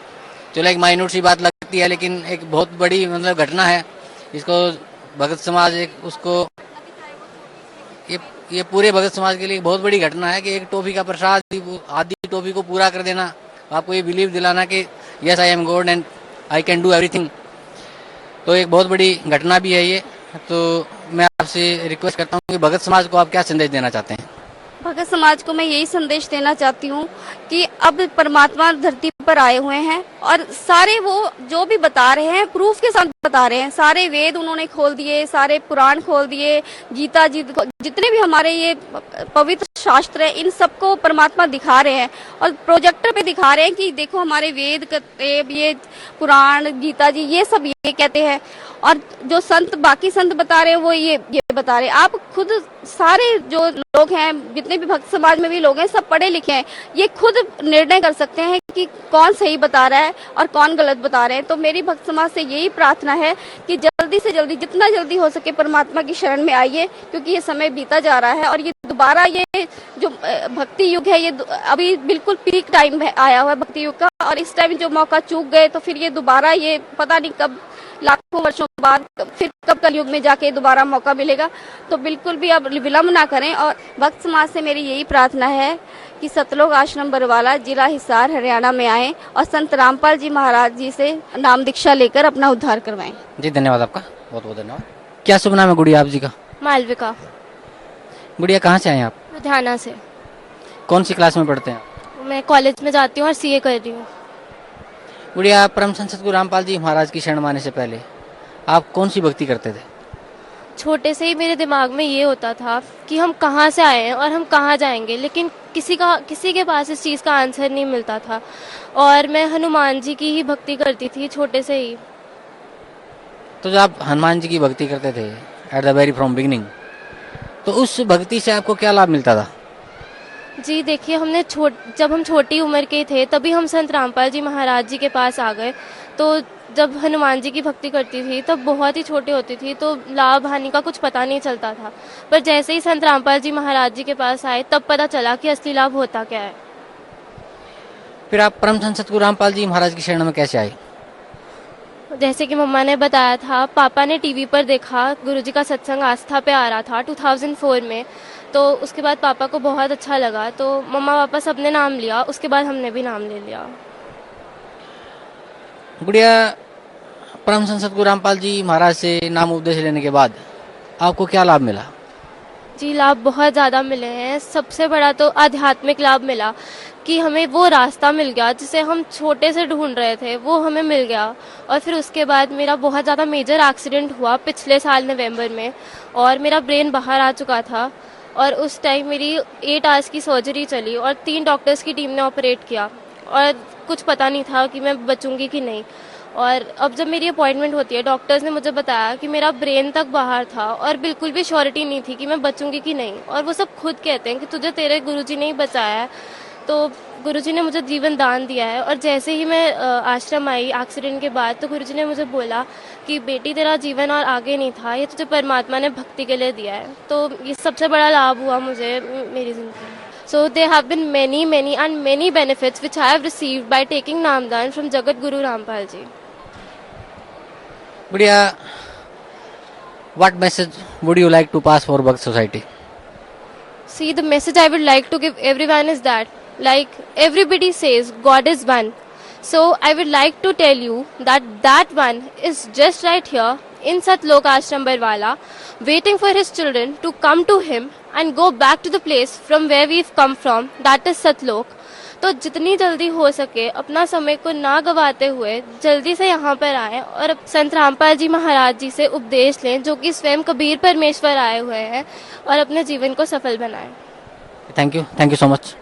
चलो एक माइन्यूट सी बात लगती है लेकिन एक बहुत बड़ी मतलब घटना है। इसको भगत समाज एक उसको ये पूरे भगत समाज के लिए एक बहुत बड़ी घटना है कि एक टॉफी का प्रसाद, आधी टॉफी को पूरा कर देना, आपको ये बिलीव दिलाना कि yes I am God and I can do everything. तो एक बहुत बड़ी घटना भी है ये। तो मैं आपसे रिक्वेस्ट करता हूँ कि भगत समाज को आप क्या संदेश देना चाहते हैं? भगत समाज को मैं यही संदेश देना चाहती हूँ कि अब परमात्मा धरती पर आए हुए हैं, और सारे वो जो भी बता रहे हैं प्रूफ के साथ बता रहे हैं। सारे वेद उन्होंने खोल दिए, सारे पुराण खोल दिए, गीता जी, जितने भी हमारे ये पवित्र शास्त्र है, इन सबको परमात्मा दिखा रहे हैं और प्रोजेक्टर पे दिखा रहे हैं कि देखो हमारे वेद कहते, ये पुराण, गीता जी, ये सब ये कहते हैं। और जो संत, बाकी संत बता रहे हैं वो ये बता रहे हैं। आप खुद सारे जो लोग हैं, जितने भी भक्त समाज में भी लोग हैं, सब पढ़े लिखे हैं, ये खुद निर्णय कर सकते हैं कि कौन सही बता रहा है और कौन गलत बता रहे हैं। तो मेरी भक्त समाज से यही प्रार्थना है कि जल्दी से जल्दी, जितना जल्दी हो सके परमात्मा की शरण में आइए, क्योंकि ये समय बीता जा रहा है और ये दोबारा ये जो भक्ति युग है, ये अभी बिल्कुल पीक टाइम आया हुआ है भक्ति युग का, और इस टाइम जो मौका चूक गए तो फिर ये दोबारा, ये पता नहीं कब, लाखों वर्षों बाद फिर कब कलयुग में जाके दोबारा मौका मिलेगा। तो बिल्कुल भी अब विलम्ब ना करें। और भक्त समाज से मेरी यही प्रार्थना है कि सतलोक आश्रम बरवाला, जिला हिसार, हरियाणा में आएं और संत रामपाल जी महाराज जी से नाम दीक्षा लेकर अपना उद्धार करवाएं। जी धन्यवाद आपका, बहुत बहुत धन्यवाद। क्या शुभ नाम है गुड़िया आप जी का? मालविका। गुड़िया कहाँ से आए आप? लुधियाना से। कौन सी क्लास में पढ़ते हैं? मैं कॉलेज में जाती हूँ और सीए कर रही हूँ। गुड़िया, परम संत सतगुरु रामपाल जी महाराज की शरण आने से पहले आप कौन सी भक्ति करते थे? छोटे से ही मेरे दिमाग में ये होता था कि हम कहाँ से आए हैं और हम कहाँ जाएंगे, लेकिन किसी के पास इस चीज़ का आंसर नहीं मिलता था। और मैं हनुमान जी की ही भक्ति करती थी छोटे से ही। तो जब आप हनुमान जी की भक्ति करते थे at the very from beginning, तो उस भक्ति से आपको क्या लाभ मिलता था? जी देखिए, जब हम छोटी उम्र के थे तभी हम संत रामपाल जी महाराज जी के पास आ गए। तो जब हनुमान जी की भक्ति करती थी तब बहुत ही छोटी होती थी, तो लाभ हानि का कुछ पता नहीं चलता था। पर जैसे ही संत रामपाल जी महाराज जी के पास आए तब पता चला कि असली लाभ होता क्या है। फिर आप परम संत सतगुरु रामपाल जी महाराज की शरण में कैसे आए? जैसे कि मम्मा ने बताया था, पापा ने टीवी पर देखा, गुरुजी का सत्संग आस्था पे आ रहा था 2004 में। तो उसके बाद पापा को बहुत अच्छा लगा, तो मम्मा पापा सबने नाम लिया, उसके बाद हमने भी नाम ले लिया। गुड़िया, परम संत सतगुरु रामपाल जी महाराज से नाम उपदेश लेने के बाद आपको क्या लाभ मिला? जी, लाभ बहुत ज़्यादा मिले हैं। सबसे बड़ा तो आध्यात्मिक लाभ मिला कि हमें वो रास्ता मिल गया जिसे हम छोटे से ढूंढ रहे थे, वो हमें मिल गया। और फिर उसके बाद मेरा बहुत ज़्यादा मेजर एक्सीडेंट हुआ पिछले साल नवंबर में, और मेरा ब्रेन बाहर आ चुका था। और उस टाइम मेरी 8 आवर्स की सर्जरी चली और 3 डॉक्टर्स की टीम ने ऑपरेट किया, और कुछ पता नहीं था कि मैं बचूंगी कि नहीं। और अब जब मेरी अपॉइंटमेंट होती है, डॉक्टर्स ने मुझे बताया कि मेरा ब्रेन तक बाहर था और बिल्कुल भी श्योरिटी नहीं थी कि मैं बचूंगी कि नहीं। और वो सब खुद कहते हैं कि तुझे तेरे गुरुजी ने ही बचाया है। तो गुरुजी ने मुझे जीवन दान दिया है। और जैसे ही मैं आश्रम आई एक्सीडेंट के बाद, तो गुरुजी ने मुझे बोला कि बेटी, तेरा जीवन और आगे नहीं था, ये तुझे परमात्मा ने भक्ति के लिए दिया है। तो ये सबसे बड़ा लाभ हुआ मुझे मेरी जिंदगी में। So there have been many benefits which I have received by taking Namdan from Jagat Guru Rampal ji. गुड़िया, what message would you like to pass for Bhakt Society? See, the message I would like to give everyone is that, like everybody says, God is one. So I would like to tell you that one is just right here in Satlok Ashram Barwala, waiting for his children to come to him and go back to the place from where we've come from, that is Satlok. तो जितनी जल्दी हो सके अपना समय को ना गवाते हुए जल्दी से यहाँ पर आए और संत रामपाल जी महाराज जी से उपदेश लें, जो कि स्वयं कबीर परमेश्वर आए हुए हैं, और अपने जीवन को सफल बनाएं। Thank you so much.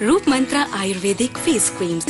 रूप मंत्रा आयुर्वेदिक फेस क्रीम्स।